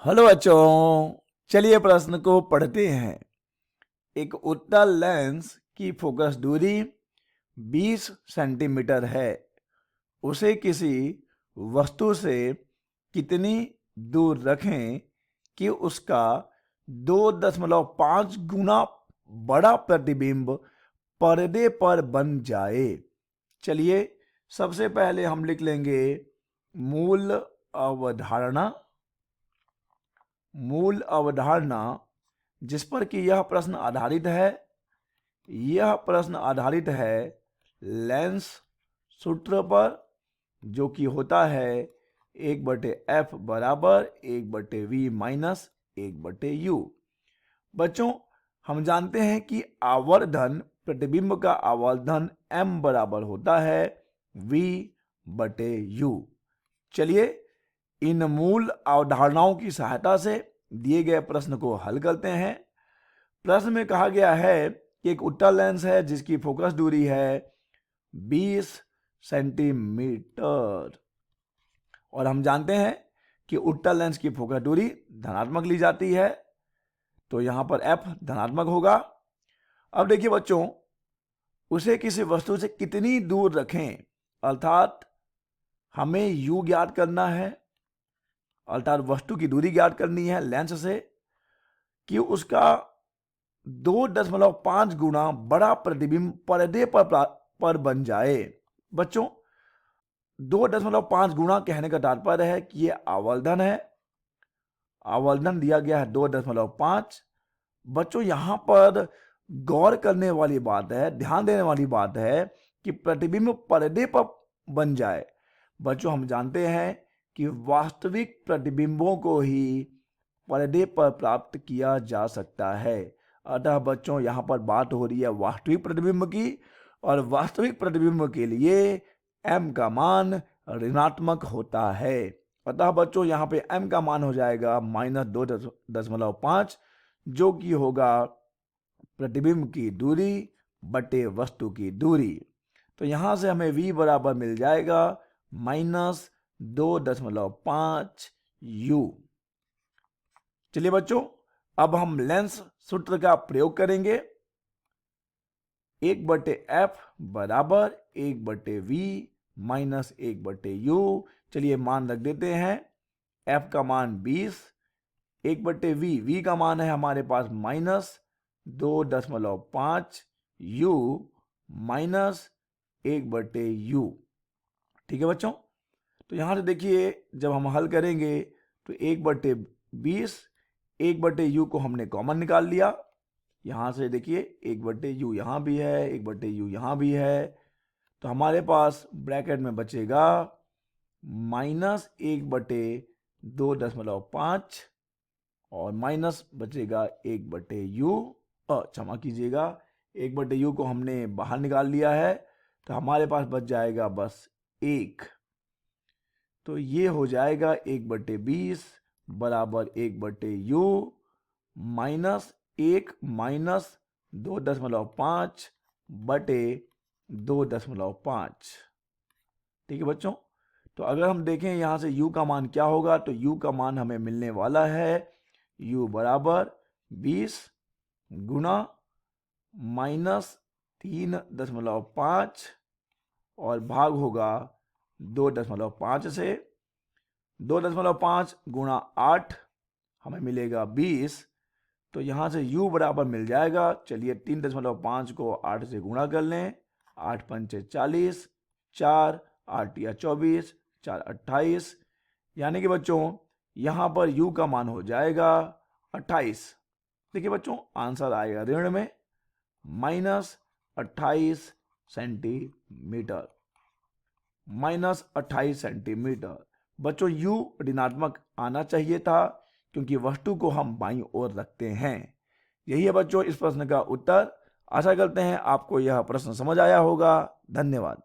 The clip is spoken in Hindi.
हेलो बच्चों, चलिए प्रश्न को पढ़ते हैं। एक उत्तल लेंस की फोकस दूरी 20 सेंटीमीटर है। उसे किसी वस्तु से कितनी दूर रखें कि उसका 2.5 गुना बड़ा प्रतिबिंब पर्दे पर बन जाए। चलिए सबसे पहले हम लिख लेंगे मूल अवधारणा। मूल अवधारणा जिस पर कि यह प्रश्न आधारित है, यह प्रश्न आधारित है लेंस सूत्र पर, जो कि होता है 1/f बराबर 1/v माइनस 1/u। बच्चों, हम जानते हैं कि आवर्धन, प्रतिबिंब का आवर्धन m बराबर होता है v/u। चलिए इन मूल अवधारणाओं की सहायता से दिए गए प्रश्न को हल करते हैं। प्रश्न में कहा गया है कि एक उत्तल लेंस है जिसकी फोकस दूरी है 20 सेंटीमीटर, और हम जानते हैं कि उत्तल लेंस की फोकस दूरी धनात्मक ली जाती है, तो यहां पर f धनात्मक होगा। अब देखिए बच्चों, उसे किसी वस्तु से कितनी दूर रखें, अर्थात हमें u ज्ञात करना है, अर्थात वस्तु की दूरी ज्ञात करनी है लेंस से, कि उसका 2.5 गुना बड़ा प्रतिबिंब पर्दे पर बन जाए। बच्चों, 2.5 गुना कहने का तात्पर्य है कि यह आवर्धन है, आवर्धन दिया गया है 2.5। बच्चों यहां पर गौर करने वाली बात है, ध्यान देने वाली बात है कि प्रतिबिंब पर्दे पर बन जाए। बच्चों हम जानते हैं कि वास्तविक प्रतिबिंबों को ही पर्दे पर प्राप्त किया जा सकता है। अतः बच्चों यहां पर बात हो रही है वास्तविक प्रतिबिंब की, और वास्तविक प्रतिबिंब के लिए m का मान ऋणात्मक होता है। अतः बच्चों यहां पे m का मान हो जाएगा -2.5, जो कि होगा प्रतिबिंब की दूरी बटे वस्तु की दूरी। तो यहां से हमें v बराबर मिल जाएगा -2.5 u। चलिए बच्चों, अब हम लेंस सूत्र का प्रयोग करेंगे। 1/f बराबर 1/v माइनस 1/u। चलिए मान रख देते हैं। f का मान 20, 1/v, v का मान है हमारे पास -2.5 u माइनस 1/u। ठीक है बच्चों, तो यहां से देखिए जब हम हल करेंगे तो 1/20, 1/u को हमने कॉमन निकाल लिया। यहां से देखिए 1/u यहां भी है, 1/u यहां भी है, तो हमारे पास ब्रैकेट में बचेगा -1/2.5 और माइनस बचेगा 1/u। क्षमा कीजिएगा, 1/u को हमने बाहर निकाल लिया है, तो हमारे पास बच जाएगा बस 1। तो ये हो जाएगा 1/20 बराबर 1/u माइनस 1 माइनस 2.5 बटे 2.5। ठीक है बच्चों, तो अगर हम देखें यहां से u का मान क्या होगा, तो u का मान हमें मिलने वाला है u बराबर 20 गुना -3.5 और भाग होगा 2.5 से। 2.5 गुणा 8 हमें मिलेगा 20, तो यहां से u बराबर मिल जाएगा। चलिए 3.5 को 8 से गुणा कर लें, 8 पंचे 40, 4 8 या 24, 4 28, यानी कि बच्चों यहां पर u का मान हो जाएगा 28। देखिए बच्चों आंसर आएगा ऋण में -28 सेंटीमीटर, -28 सेंटीमीटर। बच्चों u ऋणात्मक आना चाहिए था क्योंकि वस्तु को हम बाईं ओर रखते हैं। यही है बच्चों इस प्रश्न का उत्तर। आशा करते हैं आपको यह प्रश्न समझ आया होगा। धन्यवाद।